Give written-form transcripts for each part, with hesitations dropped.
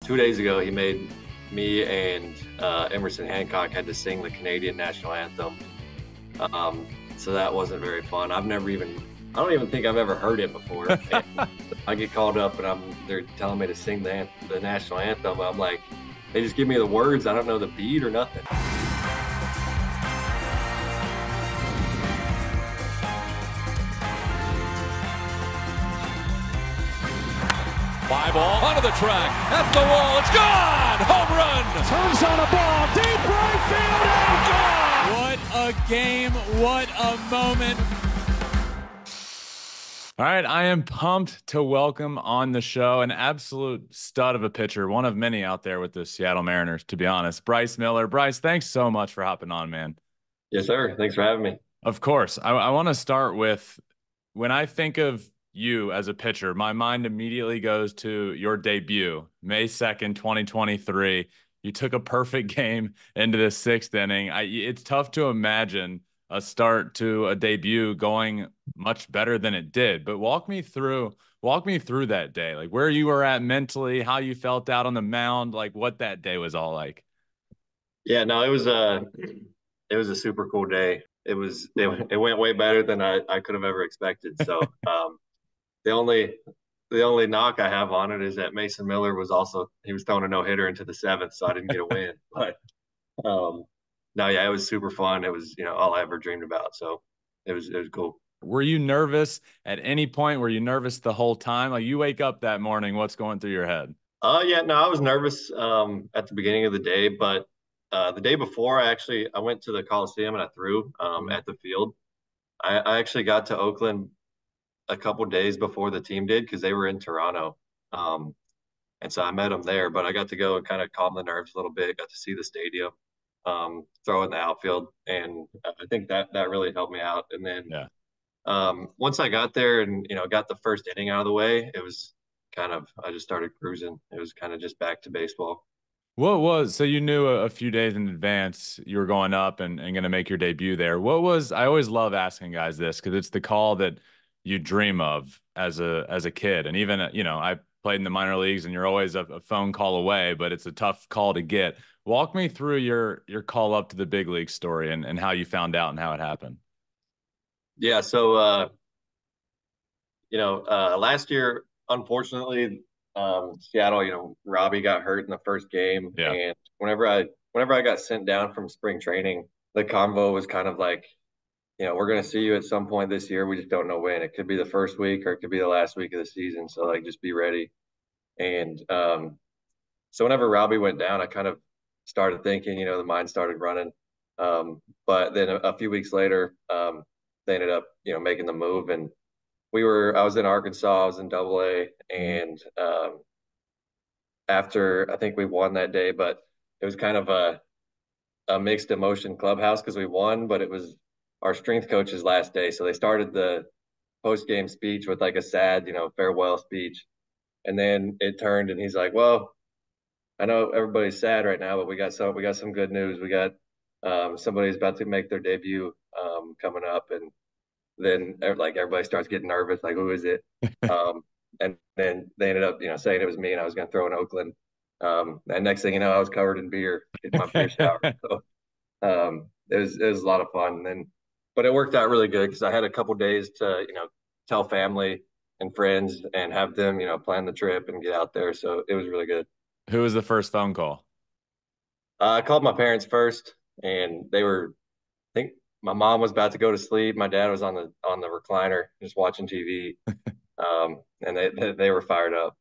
2 days ago, he made me and Emerson Hancock had to sing the Canadian national anthem. So that wasn't very fun. I don't even think I've ever heard it before. And I get called up and they're telling me to sing the national anthem. I'm like, they just give me the words. I don't know the beat or nothing. Fly ball onto the track, at the wall, it's gone! Home run! Turns on a ball, deep right field, and gone! What a game, what a moment. All right, I am pumped to welcome on the show an absolute stud of a pitcher, one of many out there with the Seattle Mariners, to be honest. Bryce Miller. Bryce, thanks so much for hopping on, man. Yes, sir. Thanks for having me. Of course. I want to start with, when I think of you as a pitcher, my mind immediately goes to your debut, May 2nd, 2023. You took a perfect game into the sixth inning. It's tough to imagine a start to a debut going much better than it did. But walk me through that day, like where you were at mentally, how you felt out on the mound, like what that day was all like. Yeah, no, it was a super cool day. It went way better than I could have ever expected. So the only knock I have on it is that Mason Miller was throwing a no-hitter into the seventh, so I didn't get a win. But no, yeah, it was super fun. It was, all I ever dreamed about. So it was cool. Were you nervous at any point? Were you nervous the whole time? Like, you wake up that morning, what's going through your head? Yeah, no, I was nervous at the beginning of the day, but the day before, I went to the Coliseum and I threw at the field. I actually got to Oakland a couple days before the team did because they were in Toronto. And so I met them there, but I got to go and kind of calm the nerves a little bit, got to see the stadium, throw in the outfield. And I think that really helped me out. And then once I got there and, got the first inning out of the way, it was I just started cruising. It was kind of just back to baseball. So you knew a few days in advance you were going up and going to make your debut there. I always love asking guys this because it's the call that you dream of as a kid. And even, I played in the minor leagues and you're always a phone call away, but it's a tough call to get. Walk me through your call up to the big league story and how you found out and how it happened. Yeah. So, last year, unfortunately, Seattle, Robbie got hurt in the first game. Yeah. And whenever I got sent down from spring training, the convo was kind of like, we're going to see you at some point this year. We just don't know when. It could be the first week or it could be the last week of the season. So, just be ready. And so whenever Robbie went down, I kind of started thinking, the mind started running. But then a few weeks later, they ended up, making the move. And I was in Arkansas, I was in Double-A, and after I think we won that day, but it was kind of a mixed emotion clubhouse because we won, but it was our strength coach's last day. So they started the post-game speech with like a sad, farewell speech. And then it turned and he's like, well, I know everybody's sad right now, but we got some good news. We got somebody's about to make their debut coming up. And then everybody starts getting nervous, like, who is it? And then they ended up, saying it was me and I was going to throw in Oakland. And next thing you know, I was covered in beer, getting my beer shower. So it was a lot of fun. But it worked out really good because I had a couple days to, tell family and friends and have them, plan the trip and get out there. So it was really good. Who was the first phone call? I called my parents first, and I think my mom was about to go to sleep. My dad was on the recliner just watching TV, and they were fired up.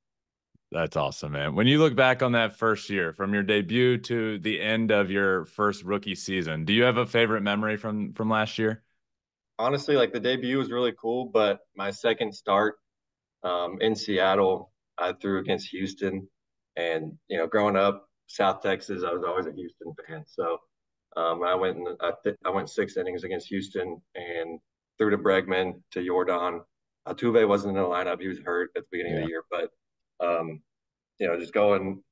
That's awesome, man. When you look back on that first year, from your debut to the end of your first rookie season, do you have a favorite memory from last year? Honestly, the debut was really cool, but my second start in Seattle, I threw against Houston, and growing up South Texas, I was always a Houston fan. So I went 6 innings against Houston and threw to Bregman, to Jordan. Altuve wasn't in the lineup; he was hurt at the beginning of the year, but just going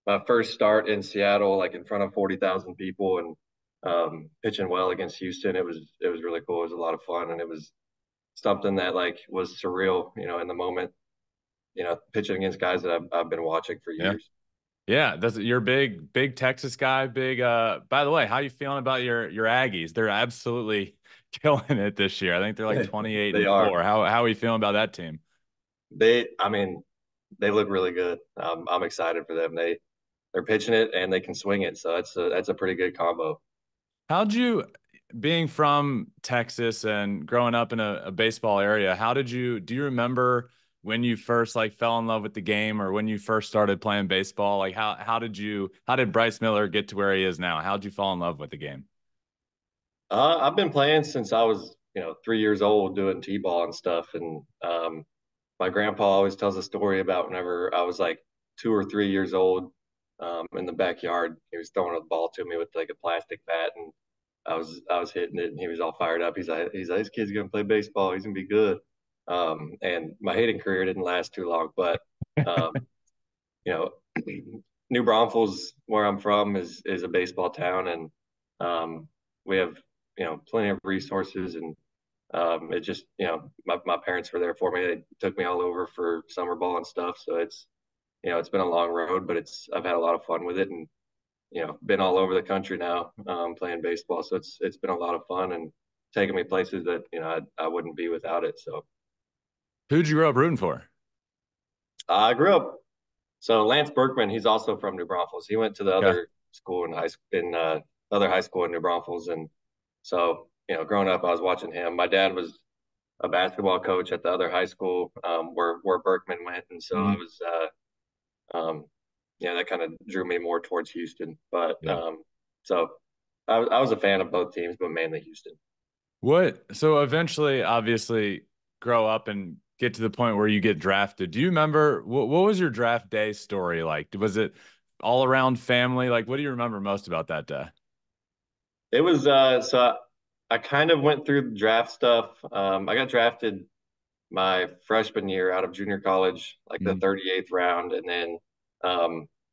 my first start in Seattle, in front of 40,000 people and pitching well against Houston, it was really cool. It was a lot of fun, and it was something that was surreal, in the moment, pitching against guys that I've been watching for years. Yeah, you're a big Texas guy. Big. By the way, how you feeling about your Aggies? They're absolutely killing it this year. I think they're like 28 They and are. 4. How are you feeling about that team? I mean, they look really good. I'm excited for them. They're pitching it and they can swing it, so that's a pretty good combo. How'd you, being from Texas and growing up in a baseball area, do you remember when you first like fell in love with the game or when you first started playing baseball? Like how did Bryce Miller get to where he is now? How'd you fall in love with the game? I've been playing since I was 3 years old, doing t-ball and stuff, and my grandpa always tells a story about whenever I was like 2 or 3 years old, in the backyard. He was throwing a ball to me with like a plastic bat, and I was hitting it, and he was all fired up. He's like, this kid's gonna play baseball. He's gonna be good. And my hitting career didn't last too long, but um, you know, New Braunfels, where I'm from, is a baseball town, and we have plenty of resources, and it just my parents were there for me. They took me all over for summer ball and stuff, so it's been a long road, but I've had a lot of fun with it, and been all over the country now, playing baseball. So it's been a lot of fun and taking me places that I wouldn't be without it. So Who'd you grow up rooting for? I grew up. So Lance Berkman, he's also from New Braunfels. He went to the Okay. other school in high school in other high school in New Braunfels, and so growing up, I was watching him. My dad was a basketball coach at the other high school, where Berkman went, and so I Mhm. was that kind of drew me more towards Houston. But Yeah. so I was a fan of both teams, but mainly Houston. So eventually, obviously, grow up and get to the point where you get drafted. Do you remember what was your draft day story like? Was it all around family? Like, what do you remember most about that day? It was so I kind of went through the draft stuff. I got drafted my freshman year out of junior college, like the Mhm. 38th round, and then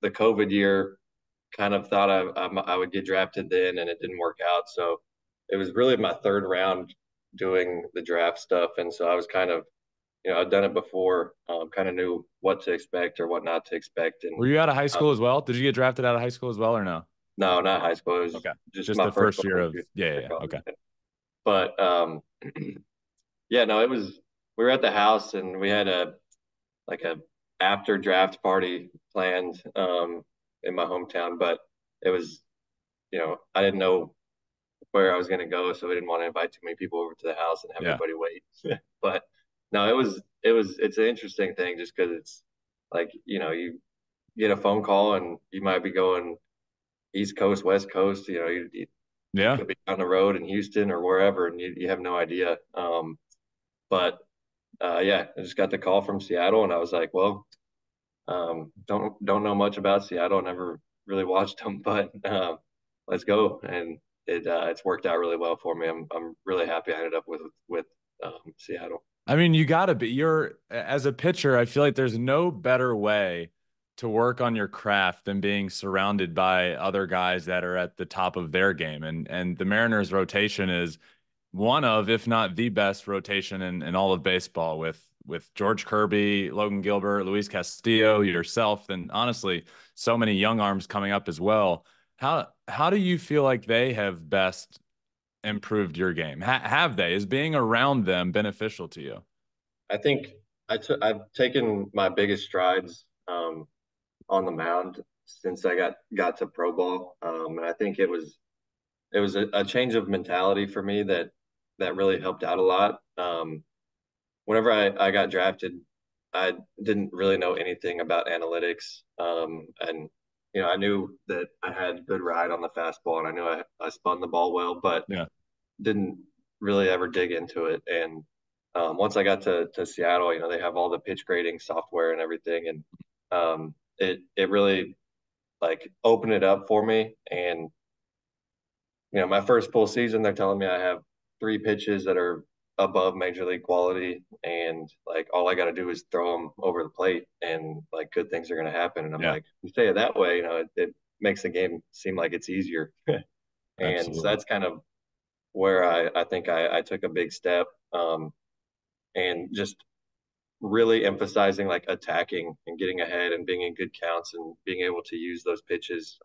the COVID year, kind of thought I would get drafted then, and it didn't work out. So it was really my third round doing the draft stuff, and so I was kind of I'd done it before, kind of knew what to expect or what not to expect, and Were you out of high um, school as well? Did you get drafted out of high school as well or no? no, not high school. It was Okay. just Just my the first first one year was of junior yeah. college. Okay. But yeah, no, it was. We were at the house and we had a after draft party planned, in my hometown, but it was I didn't know where I was going to go, so we didn't want to invite too many people over to the house and have Yeah. everybody wait. But no, it's an interesting thing just because it's like you get a phone call and you might be going East Coast, West Coast. You Yeah. could be on the road in Houston or wherever, and you have no idea. But yeah, I just got the call from Seattle, and I was like, well, don't know much about Seattle. Never really watched them, but let's go. And it's worked out really well for me. I'm really happy I ended up with Seattle. I mean, you got to be. You're as a pitcher, I feel like there's no better way to work on your craft than being surrounded by other guys that are at the top of their game. And the Mariners rotation is one of, if not the best rotation in all of baseball with George Kirby, Logan Gilbert, Luis Castillo, yourself, and honestly, so many young arms coming up as well. How do you feel like they have best improved your game? Have they? Is being around them beneficial to you? I think I've taken my biggest strides, on the mound since I got to pro ball, and I think it was a change of mentality for me that really helped out a lot. Whenever I got drafted, I didn't really know anything about analytics, and I knew that I had good ride on the fastball, and I knew I spun the ball well, but Yeah. didn't really ever dig into it. And once I got to Seattle, they have all the pitch grading software and everything, and it really like opened it up for me. And my first full season, they're telling me I have three pitches that are above major league quality, and like all I got to do is throw them over the plate, and like good things are going to happen. And I'm Yeah. like, you say it that way, it makes the game seem like it's easier. And so Absolutely. that's kind of where I think I took a big step, and just really emphasizing like attacking and getting ahead and being in good counts and being able to use those pitches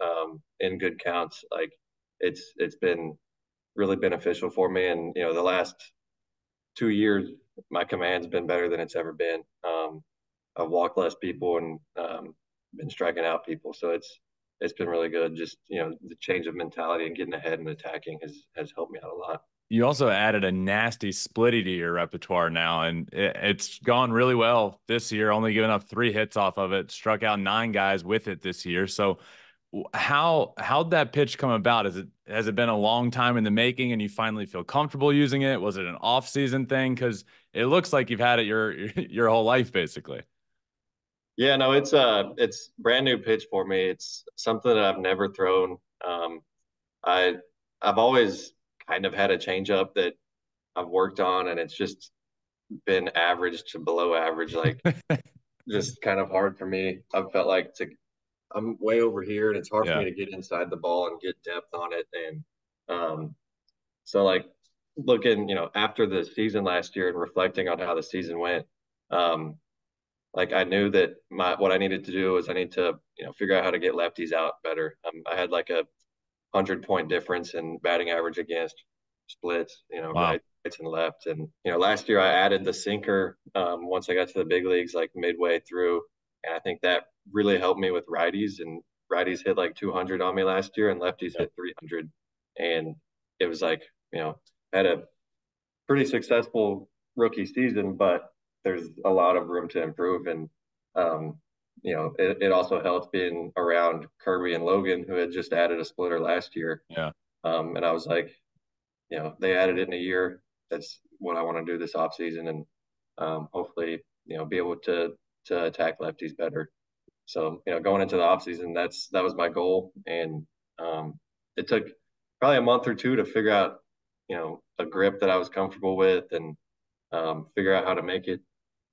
in good counts. Like it's been really beneficial for me. And the last 2 years, my command's been better than it's ever been. I've walked less people and been striking out people, so it's been really good. Just the change of mentality and getting ahead and attacking has helped me out a lot. You also added a nasty splitty to your repertoire now, and it's gone really well this year. Only giving up 3 hits off of it, struck out 9 guys with it this year. So, how'd that pitch come about? Has it been a long time in the making, and you finally feel comfortable using it? Was it an off-season thing? Because it looks like you've had it your whole life, basically. Yeah, no, it's brand new pitch for me. It's something that I've never thrown. I I've always kind of had a changeup that I've worked on, and it's just been average to below average, like just kind of hard for me. I've felt like I'm way over here, and it's hard for Yeah. me to get inside the ball and get depth on it. And so, like looking, after the season last year and reflecting on how the season went, um, like I knew that what I needed to do was I need to, figure out how to get lefties out better. I had like a 100-point difference in batting average against splits, Wow. rights and left. And last year I added the sinker once I got to the big leagues, like midway through, and I think that really helped me with righties. And righties hit like 200 on me last year, and lefties Yep. hit 300. And it was like, had a pretty successful rookie season, but there's a lot of room to improve. And um, it also helped being around Kirby and Logan, who had just added a splitter last year. Yeah. And I was like, they added it in a year. That's what I want to do this off season, and hopefully, be able to attack lefties better. So, going into the off season, that was my goal, and it took probably a month or two to figure out, a grip that I was comfortable with, and figure out how to make it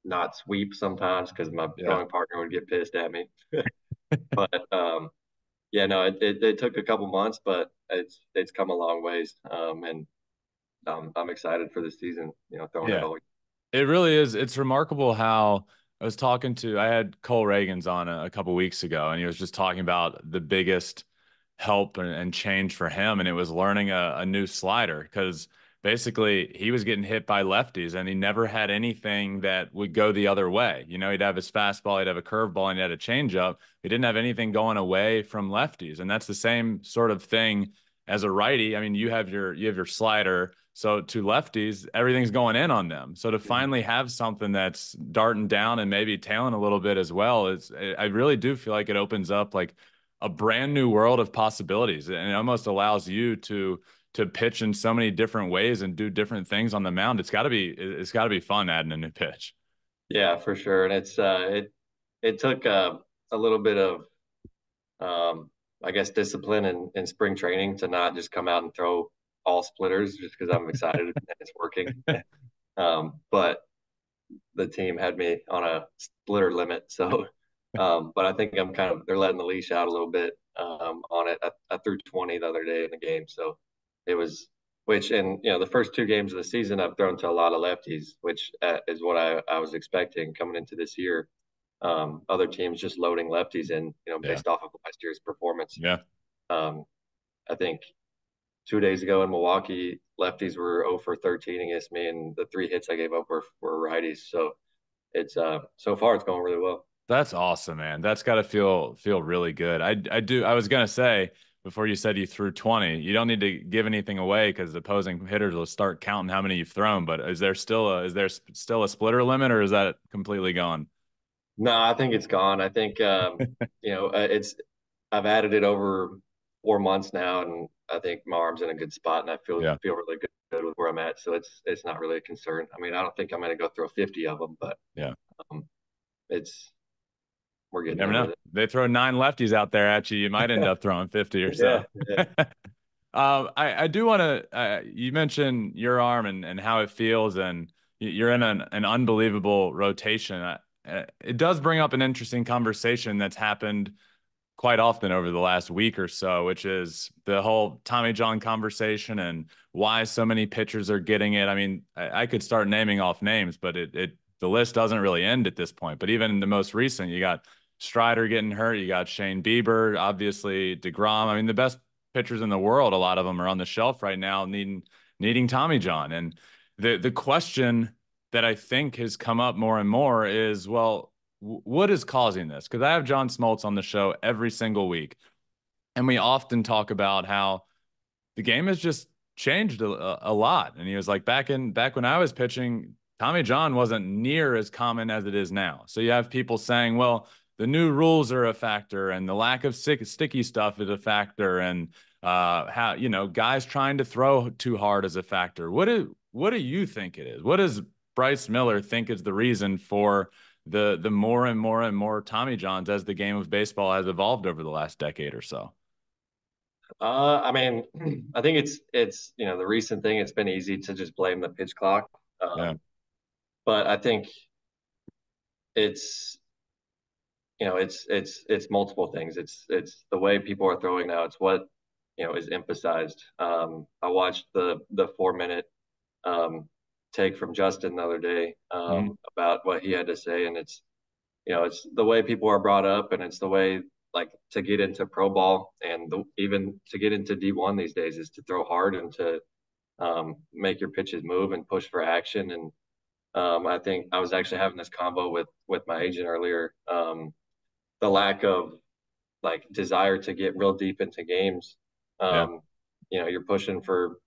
not sweep sometimes because my Yeah. throwing partner would get pissed at me. But yeah, no, it took a couple months, but it's come a long ways, and I'm excited for the season. Throwing it Yeah. all. It really is. It's remarkable how I had Cole Reagans on a couple weeks ago, and he was just talking about the biggest help and change for him. And it was learning a new slider because basically he was getting hit by lefties and he never had anything that would go the other way. He'd have his fastball, he'd have a curveball, and he had a changeup. He didn't have anything going away from lefties. And that's the same sort of thing as a righty. I mean, you have your slider. So to lefties, everything's going in on them. So to finally have something that's darting down and maybe tailing a little bit as well, I really do feel like it opens up like a brand new world of possibilities, and it almost allows you to pitch in so many different ways and do different things on the mound. It's got to be fun adding a new pitch. Yeah, for sure. And it took a little bit of um, I guess discipline in spring training to not just come out and throw all splitters just because I'm excited and it's working. But the team had me on a splitter limit, so but I think they're letting the leash out a little bit on it. I threw 20 the other day in the game, so it was which and the first 2 games of the season I've thrown to a lot of lefties, which is what I was expecting coming into this year. Other teams just loading lefties in, Yeah. based off of last year's performance. Yeah. Um, I think 2 days ago in Milwaukee, lefties were 0 for 13 against me, and the 3 hits I gave up were righties. So it's so far it's going really well. That's awesome, man. That's got to feel really good. I was gonna say before you said you threw 20, you don't need to give anything away because the opposing hitters will start counting how many you've thrown. But is there still a splitter limit, or is that completely gone? No, I think it's gone. I think it's I've added it over 4 months now, and I think my arm's in a good spot, and I Yeah. feel really good with where I'm at. So it's not really a concern. I mean, I don't think I'm going to go throw 50 of them, but Yeah. um, it's we're You getting never there know. with it. They throw 9 lefties out there at you. You might end up throwing 50 or Yeah, so. yeah. I do want to. You mentioned your arm and how it feels, and you're in an unbelievable rotation. It does bring up an interesting conversation that's happened quite often over the last week or so, which is the whole Tommy John conversation and why so many pitchers are getting it. I mean, I could start naming off names, but it the list doesn't really end at this point. But even in the most recent, you got Strider getting hurt, you got Shane Bieber, obviously DeGrom. I mean, the best pitchers in the world, a lot of them are on the shelf right now, needing Tommy John. And the question that I think has come up more and more is, well, what is causing this? Because I have John Smoltz on the show every single week, and we often talk about how the game has just changed a lot. And he was like, back when I was pitching, Tommy John wasn't near as common as it is now. So you have people saying, well, the new rules are a factor, and the lack of sticky stuff is a factor, and how guys trying to throw too hard is a factor. What do you think it is? What does Bryce Miller think is the reason for the more and more and more Tommy Johns as the game of baseball has evolved over the last decade or so? I mean, I think it's the recent thing. It's been easy to just blame the pitch clock, Yeah, but I think it's it's multiple things. It's the way people are throwing now. It's what is emphasized. I watched the 4 minute take from Justin the other day about what he had to say, and it's the way people are brought up, and it's the way like to get into pro ball and even to get into D1 these days is to throw hard and to make your pitches move and push for action. And I think I was actually having this combo with my agent earlier. The lack of like desire to get real deep into games. yeah, You're pushing for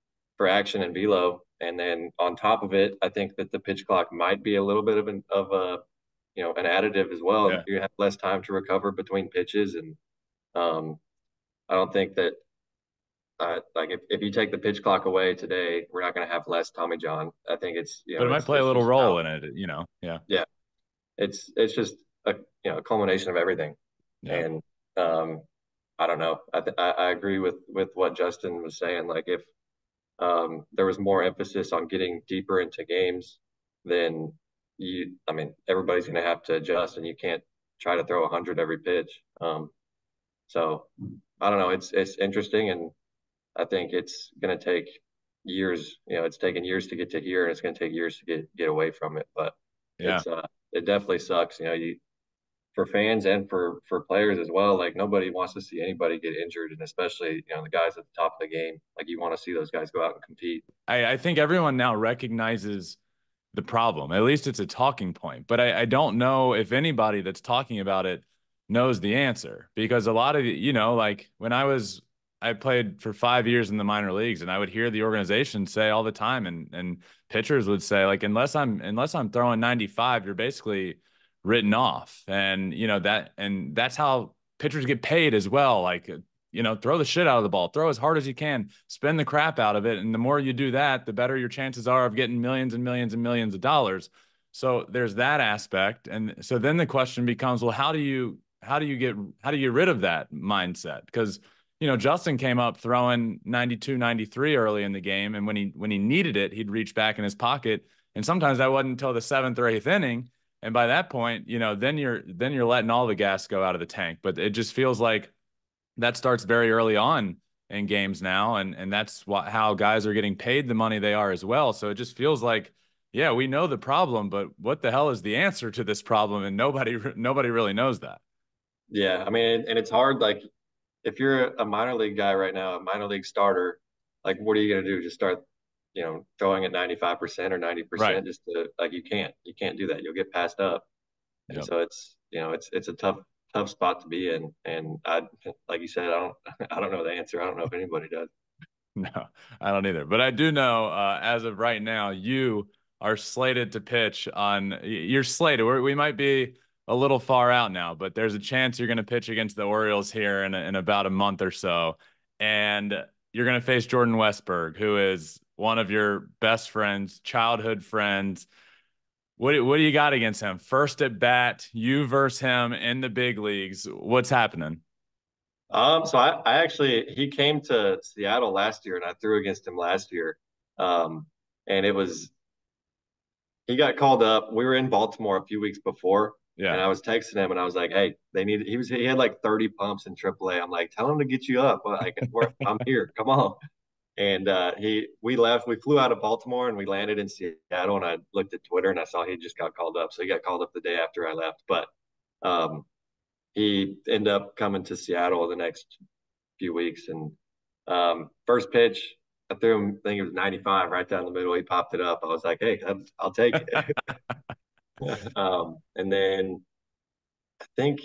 action and velo, and then on top of it, I think that the pitch clock might be a little bit of a an additive as well. yeah. You have less time to recover between pitches, and I don't think that like if you take the pitch clock away today, we're not going to have less Tommy John. I think it's But it might play a it's little just role how in it, Yeah, yeah it's just a a culmination of everything, yeah, and I don't know. I agree with what Justin was saying. Like if there was more emphasis on getting deeper into games, then I mean, everybody's going to have to adjust, and you can't try to throw 100 every pitch. So I don't know. It's interesting, and I think it's going to take years. It's taken years to get to here, and it's going to take years to get away from it. But yeah. it's it definitely sucks. You for fans and for players as well. Like nobody wants to see anybody get injured, and especially the guys at the top of the game. Like you want to see those guys go out and compete. I think everyone now recognizes the problem. At least it's a talking point. But I don't know if anybody that's talking about it knows the answer, because a lot of, like when I played for 5 years in the minor leagues, and I would hear the organization say all the time, and pitchers would say, like, unless I'm throwing 95, you're basically written off. And, that's how pitchers get paid as well. Like, throw the shit out of the ball, throw as hard as you can, spin the crap out of it. And the more you do that, the better your chances are of getting millions and millions and millions of dollars. So there's that aspect. And so then the question becomes, well, how do you get rid of that mindset? Because, Justin came up throwing 92, 93 early in the game. And when he needed it, he'd reach back in his pocket. And sometimes that wasn't until the seventh or eighth inning. And by that point, then you're letting all the gas go out of the tank. But it just feels like that starts very early on in games now, and that's how guys are getting paid the money they are as well. So it just feels like, yeah, we know the problem, but what the hell is the answer to this problem? And nobody really knows that. Yeah, I mean, and it's hard. Like if you're a minor league guy right now, a minor league starter, like what are you going to do? Just start, throwing at 95% or Right. 90% just to like you can't do that. You'll get passed up. And Yep. so it's a tough spot to be in. And I like you said, I don't I don't know the answer. I don't know if anybody does. No, I don't either. But I do know, as of right now, you are slated to pitch on. You're slated. We might be a little far out now, but there's a chance you're going to pitch against the Orioles here in about a month or so, and you're going to face Jordan Westburg, who is one of your best friends, childhood friends. What do you got against him? First at bat, you versus him in the big leagues. What's happening? So I actually he came to Seattle last year and I threw against him last year. Um, and it was he got called up. We were in Baltimore a few weeks before, and Yeah. I was texting him and I was like, "Hey, they need." He had like 30 pumps in AAA. I'm like, "Tell him to get you up. Like I'm here. Come on." And we flew out of Baltimore and we landed in Seattle. And I looked at Twitter and I saw he just got called up. So he got called up the day after I left. But um, he ended up coming to Seattle the next few weeks. And first pitch, I threw him, I think it was 95 right down the middle. He popped it up. I was like, hey, I'll take it. And then I think,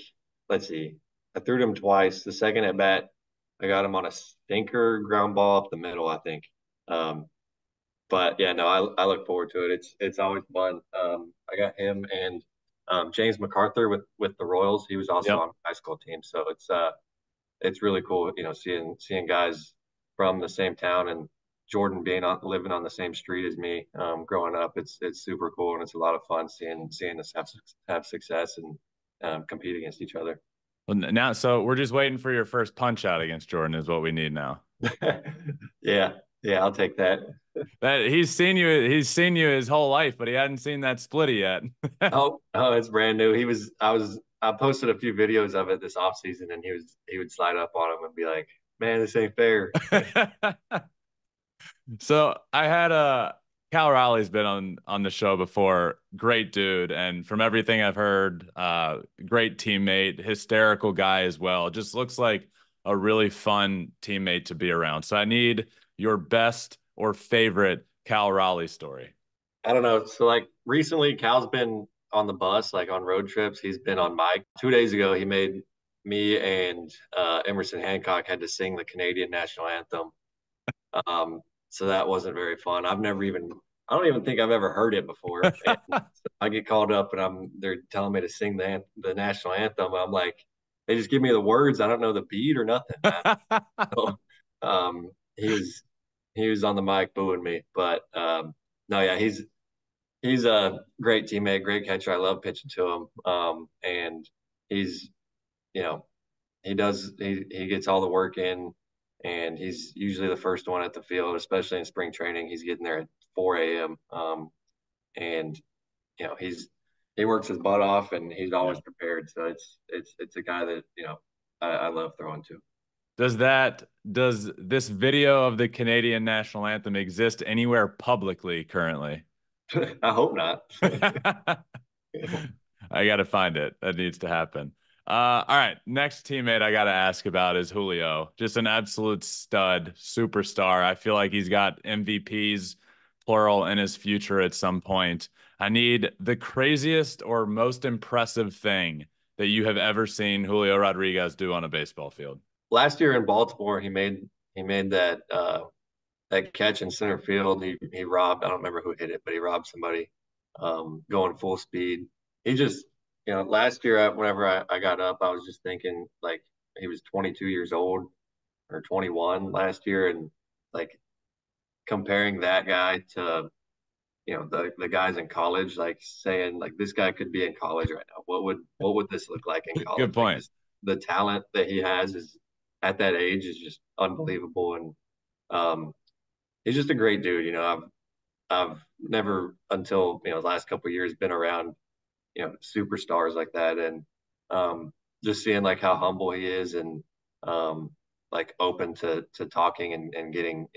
let's see, I threw him twice. The second at bat, I got him on a stinker ground ball up the middle, I think. Um, but yeah, no, I look forward to it. It's always fun. I got him and James MacArthur with the Royals. He was also Yep. on the high school team, so it's really cool, seeing guys from the same town and Jordan living on the same street as me growing up. It's super cool and it's a lot of fun seeing us have success and compete against each other. Well, now, so we're just waiting for your first punch out against Jordan is what we need now. Yeah, yeah, I'll take that. That he's seen you his whole life, but he hadn't seen that splitty yet. Oh, it's brand new. I posted a few videos of it this off season, and he would slide up on him and be like, "Man, this ain't fair." So I had Cal Riley's been on the show before. Great dude, and from everything I've heard, great teammate, hysterical guy as well. Just looks like a really fun teammate to be around. So I need your best or favorite Cal Raleigh story. I don't know. So like recently, Cal's been on the bus, like on road trips. He's been on mic. 2 days ago, he made me and Emerson Hancock had to sing the Canadian national anthem. So that wasn't very fun. I don't even think I've ever heard it before. And I get called up and they're telling me to sing the national anthem. I'm like, they just give me the words. I don't know the beat or nothing, man. So, um, he was he was on the mic booing me, but no, yeah, he's a great teammate, great catcher. I love pitching to him. And he's, you know, he gets all the work in and he's usually the first one at the field, especially in spring training. He's getting there at 4 a.m. And he works his butt off and he's Yeah. always prepared. So it's a guy that, I love throwing to. Does this video of the Canadian national anthem exist anywhere publicly currently? I hope not. I got to find it. That needs to happen. All right. Next teammate I got to ask about is Julio. Just an absolute stud, superstar. I feel like he's got MVPs, plural, in his future at some point. I need the craziest or most impressive thing that you have ever seen Julio Rodriguez do on a baseball field. Last year in Baltimore, he made that catch in center field. He robbed. I don't remember who hit it, but he robbed somebody going full speed. He just last year whenever I got up, I was just thinking like he was 22 years old or 21 last year, and like comparing that guy to the guys in college, like saying like this guy could be in college right now. What would this look like in college? Good Like point. the talent that he has is at that age is just unbelievable, and um, he's just a great dude. I've never until the last couple of years been around superstars like that, and just seeing like how humble he is and like open to talking and getting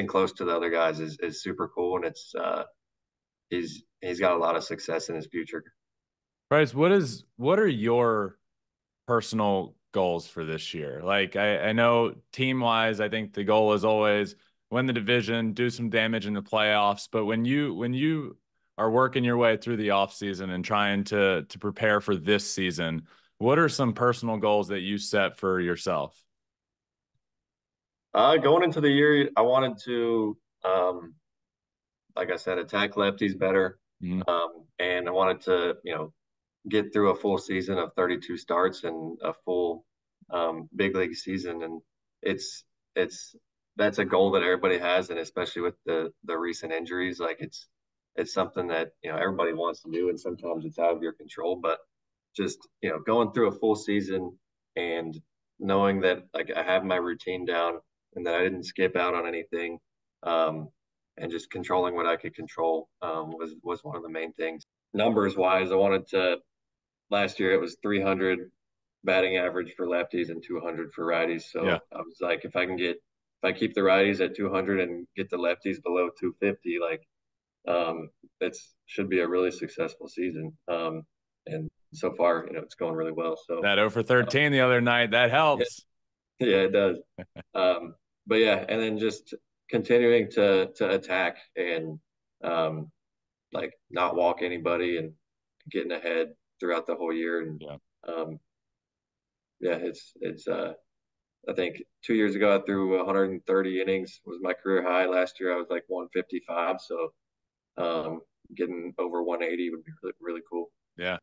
close to the other guys is super cool, and he's got a lot of success in his future. Bryce, what are your personal goals for this year? Like I know team wise, I think the goal is always win the division, do some damage in the playoffs. But when you are working your way through the offseason and trying to prepare for this season, what are some personal goals that you set for yourself? Going into the year, I wanted to, like I said, attack lefties better, Mhm. and I wanted to, get through a full season of 32 starts and a full big league season, and it's it's that's a goal that everybody has, and especially with the recent injuries, like it's something that everybody wants to do, and sometimes it's out of your control, but just going through a full season and knowing that like I have my routine down and that I didn't skip out on anything, um, and just controlling what I could control was one of the main things. Numbers wise, I wanted to. Last year it was 300 batting average for lefties and 200 for righties. Yeah. So I was like, if I can get I keep the righties at 200 and get the lefties below 250, like it's should be a really successful season. And so far, it's going really well. So That 0 for 13 the other night, that helps. Yeah, it does. But yeah, and then just continuing to attack and like not walk anybody and getting ahead throughout the whole year. And yeah, it's I think 2 years ago I threw 130 innings was my career high. Last year I was like 155. So getting over 180 would be really, really cool. Yeah.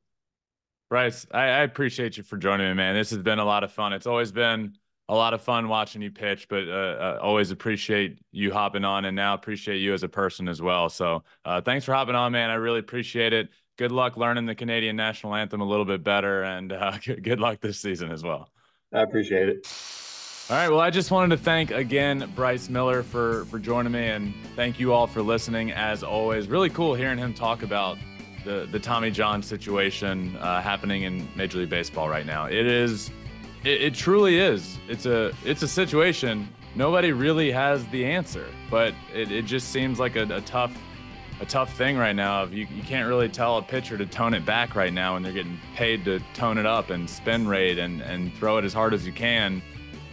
Bryce, I appreciate you for joining me, man. This has been a lot of fun. It's always been a lot of fun watching you pitch, but always appreciate you hopping on, and now appreciate you as a person as well. So thanks for hopping on, man. I really appreciate it. Good luck learning the Canadian national anthem a little bit better, and good luck this season as well. I appreciate it. All right, well, I just wanted to thank again Bryce Miller for joining me, and thank you all for listening. As always, really cool hearing him talk about the Tommy John situation happening in Major League Baseball right now. It truly is. It's a situation nobody really has the answer, but it just seems like a tough thing right now. You can't really tell a pitcher to tone it back right now when they're getting paid to tone it up and spin rate and throw it as hard as you can.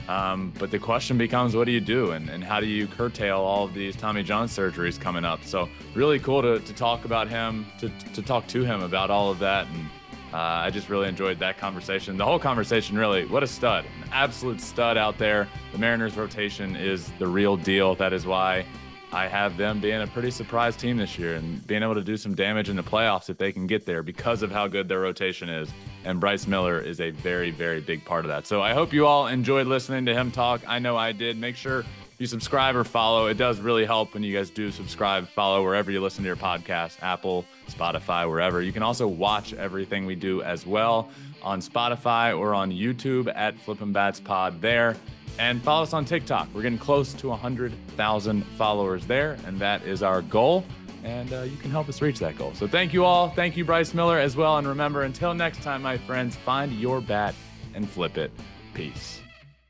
But the question becomes, what do you do, and how do you curtail all of these Tommy John surgeries coming up? So really cool to talk about him, to talk to him about all of that. And I just really enjoyed that conversation. The whole conversation, really, what a stud, an absolute stud out there. The Mariners rotation is the real deal. That is why I have them being a pretty surprise team this year and being able to do some damage in the playoffs if they can get there because of how good their rotation is. And Bryce Miller is a very, very big part of that. So I hope you all enjoyed listening to him talk. I know I did. Make sure you subscribe or follow. It does really help when you guys do subscribe, follow wherever you listen to your podcast, Apple, Spotify, wherever. You can also watch everything we do as well on Spotify or on YouTube at Flippin Bats Pod there. And follow us on TikTok. We're getting close to 100,000 followers there, and that is our goal. And you can help us reach that goal. So thank you all. Thank you, Bryce Miller, as well. And remember, until next time, my friends, find your bat and flip it. Peace.